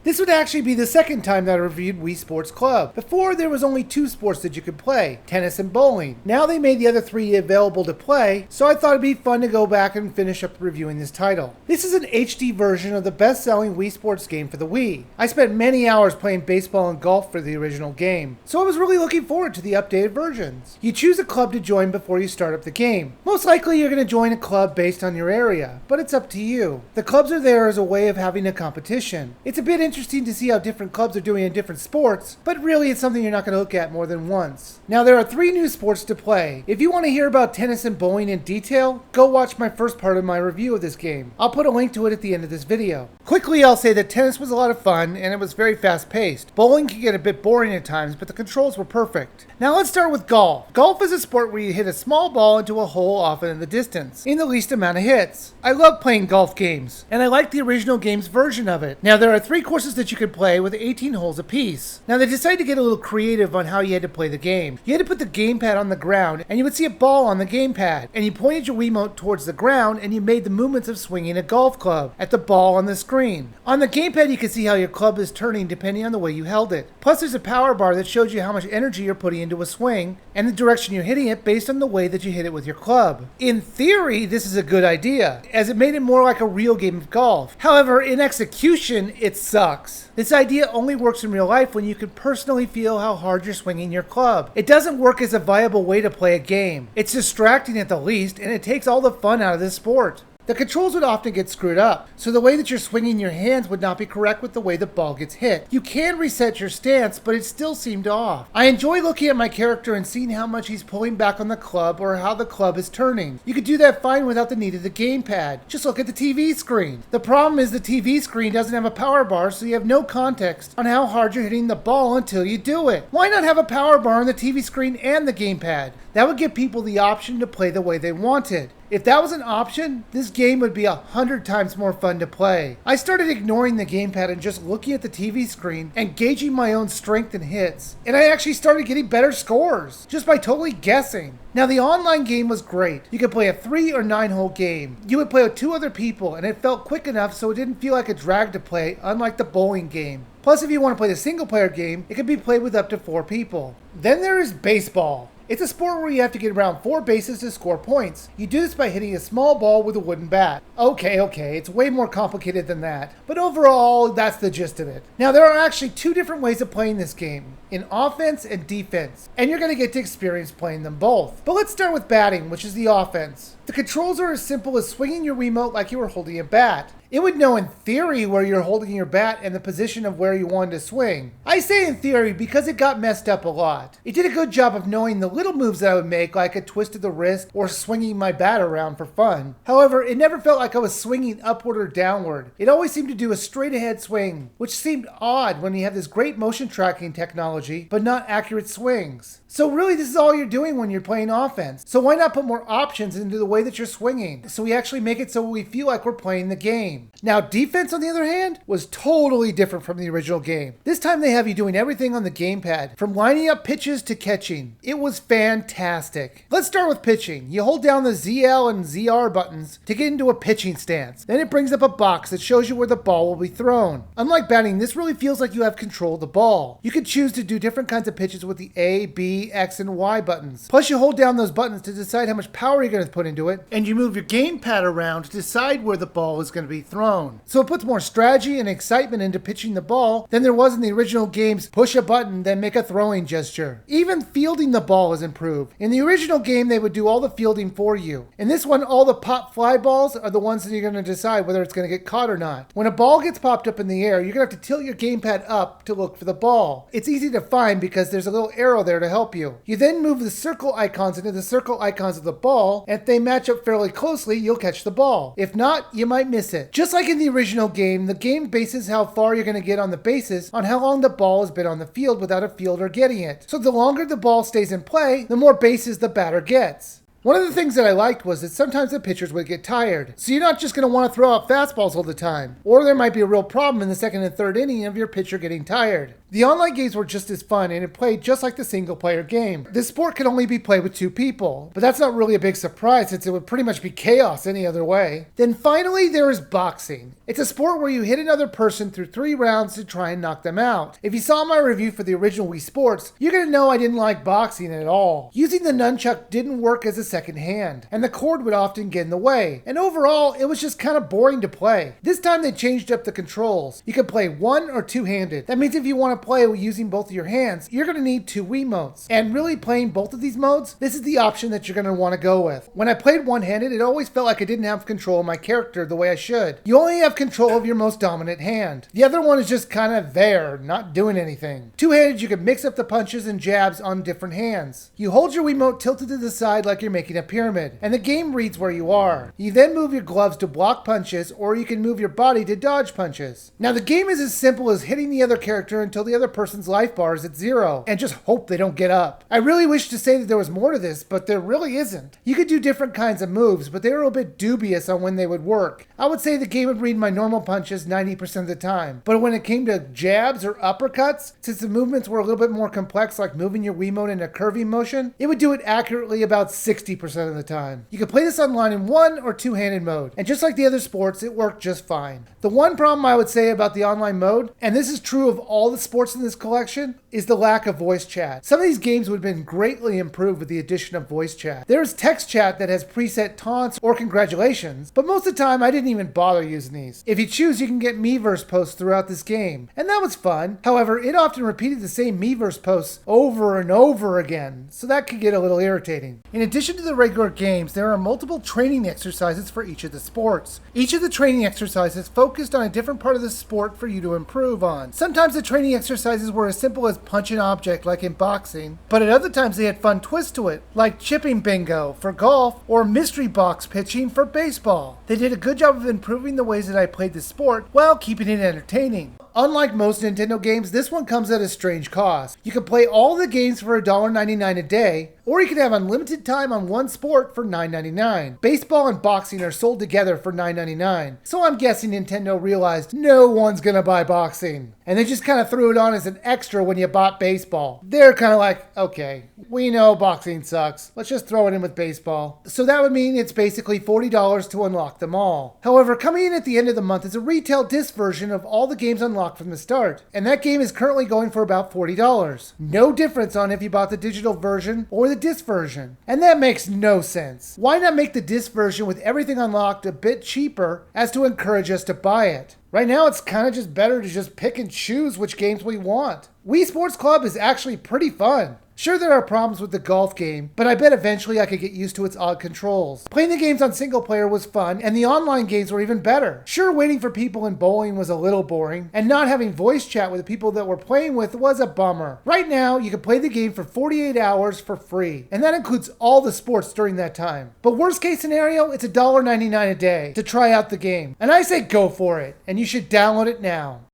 This would actually be the second time that I reviewed Wii Sports Club. Before, there was only 2 sports that you could play, tennis and bowling. Now they made the other 3 available to play, so I thought it'd be fun to go back and finish up reviewing this title. This is an HD version of the best-selling Wii Sports game for the Wii. I spent many hours playing baseball and golf for the original game, so I was really looking forward to the updated versions. You choose a club to join before you start up the game. Most likely you're going to join a club based on your area, but it's up to you. The clubs are there as a way of having a competition. It's a bit interesting to see how different clubs are doing in different sports, but really it's something you're not going to look at more than once. Now there are 3 new sports to play. If you want to hear about tennis and bowling in detail, go watch my first part of my review of this game. I'll put a link to it at the end of this video. Quickly, I'll say that tennis was a lot of fun and it was very fast paced. Bowling can get a bit boring at times, but the controls were perfect. Now let's start with golf. Golf is a sport where you hit a small ball into a hole often in the distance, in the least amount of hits. I love playing golf games, and I like the original game's version of it. Now there are 3 courses that you could play with 18 holes apiece. Now they decided to get a little creative on how you had to play the game. You had to put the gamepad on the ground, and you would see a ball on the gamepad, and you pointed your Wiimote towards the ground, and you made the movements of swinging a golf club at the ball on the screen. On the gamepad you can see how your club is turning depending on the way you held it. Plus there's a power bar that shows you how much energy you're putting into a swing, and the direction you're hitting it based on the way that you hit it with your club. In theory, this is a good idea, as it made it more like a real game of golf. However, in execution, it sucks. This idea only works in real life when you can personally feel how hard you're swinging your club. It doesn't work as a viable way to play a game. It's distracting at the least, and it takes all the fun out of this sport. The controls would often get screwed up, so the way that you're swinging your hands would not be correct with the way the ball gets hit. You can reset your stance, but it still seemed off. I enjoy looking at my character and seeing how much he's pulling back on the club or how the club is turning. You could do that fine without the need of the gamepad. Just look at the TV screen. The problem is the TV screen doesn't have a power bar, so you have no context on how hard you're hitting the ball until you do it. Why not have a power bar on the TV screen and the gamepad? That would give people the option to play the way they wanted. If that was an option, this game would be 100 times more fun to play. I started ignoring the gamepad and just looking at the TV screen and gauging my own strength and hits. And I actually started getting better scores, just by totally guessing. Now the online game was great. You could play a 3 or 9 hole game. You would play with 2 other people and it felt quick enough so it didn't feel like a drag to play, unlike the bowling game. Plus if you want to play the single player game, it can be played with up to 4 people. Then there is baseball. It's a sport where you have to get around 4 bases to score points. You do this by hitting a small ball with a wooden bat. Okay, it's way more complicated than that. But overall, that's the gist of it. Now, there are actually 2 different ways of playing this game, in offense and defense. And you're going to get to experience playing them both. But let's start with batting, which is the offense. The controls are as simple as swinging your Wiimote like you were holding a bat. It would know in theory where you're holding your bat and the position of where you wanted to swing. I say in theory because it got messed up a lot. It did a good job of knowing the little moves that I would make, like a twist of the wrist or swinging my bat around for fun. However, it never felt like I was swinging upward or downward. It always seemed to do a straight ahead swing, which seemed odd when you have this great motion tracking technology, but not accurate swings. So really this is all you're doing when you're playing offense. So why not put more options into the way that you're swinging? So we actually make it so we feel like we're playing the game. Now defense on the other hand was totally different from the original game. This time they have you doing everything on the gamepad, from lining up pitches to catching. It was fantastic. Let's start with pitching. You hold down the ZL and ZR buttons to get into a pitching stance. Then it brings up a box that shows you where the ball will be thrown. Unlike batting, this really feels like you have control of the ball. You can choose to do different kinds of pitches with the A, B, X, and Y buttons. Plus you hold down those buttons to decide how much power you're going to put into it, and you move your gamepad around to decide where the ball is going to be thrown. So it puts more strategy and excitement into pitching the ball than there was in the original game's push a button then make a throwing gesture. Even fielding the ball is improved. In the original game they would do all the fielding for you. In this one all the pop fly balls are the ones that you're going to decide whether it's going to get caught or not. When a ball gets popped up in the air, you're going to have to tilt your gamepad up to look for the ball. It's easy to find because there's a little arrow there to help you. You then move the circle icons into the circle icons of the ball, and if they match up fairly closely, you'll catch the ball. If not, you might miss it. Just like in the original game, the game bases how far you're going to get on the bases on how long the ball has been on the field without a fielder getting it. So the longer the ball stays in play, the more bases the batter gets. One of the things that I liked was that sometimes the pitchers would get tired, so you're not just going to want to throw out fastballs all the time, or there might be a real problem in the second and third inning of your pitcher getting tired. The online games were just as fun, and it played just like the single-player game. This sport can only be played with 2 people, but that's not really a big surprise since it would pretty much be chaos any other way. Then finally there is boxing. It's a sport where you hit another person through 3 rounds to try and knock them out. If you saw my review for the original Wii Sports, you're gonna know I didn't like boxing at all. Using the nunchuck didn't work as a second hand, and the cord would often get in the way, and overall, it was just kind of boring to play. This time they changed up the controls. You can play one or two-handed. That means if you want to play using both of your hands, you're gonna need 2 Wiimotes. And really playing both of these modes, this is the option that you're gonna want to go with. When I played one-handed, it always felt like I didn't have control of my character the way I should. You only have control of your most dominant hand. The other one is just kind of there, not doing anything. Two-handed, you can mix up the punches and jabs on different hands. You hold your Wiimote tilted to the side like you're making a pyramid, and the game reads where you are. You then move your gloves to block punches, or you can move your body to dodge punches. Now the game is as simple as hitting the other character until the other person's life bar is at 0, and just hope they don't get up. I really wish to say that there was more to this, but there really isn't. You could do different kinds of moves, but they were a bit dubious on when they would work. I would say the game would read my normal punches 90% of the time, but when it came to jabs or uppercuts, since the movements were a little bit more complex, like moving your Wiimote in a curving motion, it would do it accurately about 60% of the time. You could play this online in one or two-handed mode, and just like the other sports, it worked just fine. The one problem I would say about the online mode, and this is true of all the sports in this collection, is the lack of voice chat. Some of these games would have been greatly improved with the addition of voice chat. There is text chat that has preset taunts or congratulations, but most of the time I didn't even bother using these. If you choose, you can get Miiverse posts throughout this game, and that was fun. However, it often repeated the same Miiverse posts over and over again, so that could get a little irritating. In addition to the regular games, there are multiple training exercises for each of the sports. Each of the training exercises focused on a different part of the sport for you to improve on. Sometimes the training exercises were as simple as punch an object like in boxing, but at other times they had fun twists to it, like chipping bingo for golf or mystery box pitching for baseball. They did a good job of improving the ways that I played the sport while keeping it entertaining. Unlike most Nintendo games, this one comes at a strange cost. You can play all the games for $1.99 a day, or you can have unlimited time on one sport for $9.99. Baseball and boxing are sold together for $9.99, so I'm guessing Nintendo realized no one's gonna buy boxing, and they just kind of threw it on as an extra when you bought baseball. They're kind of like, okay, we know boxing sucks, let's just throw it in with baseball. So that would mean it's basically $40 to unlock them all. However, coming in at the end of the month is a retail disc version of all the games unlocked from the start, and that game is currently going for about $40. No difference on if you bought the digital version or the disc version, and that makes no sense. Why not make the disc version with everything unlocked a bit cheaper as to encourage us to buy it? Right now it's kind of just better to just pick and choose which games we want. Wii Sports Club is actually pretty fun. Sure, there are problems with the golf game, but I bet eventually I could get used to its odd controls. Playing the games on single player was fun, and the online games were even better. Sure, waiting for people in bowling was a little boring, and not having voice chat with the people that we're playing with was a bummer. Right now, you can play the game for 48 hours for free, and that includes all the sports during that time. But worst case scenario, it's $1.99 a day to try out the game. And I say go for it, and you should download it now.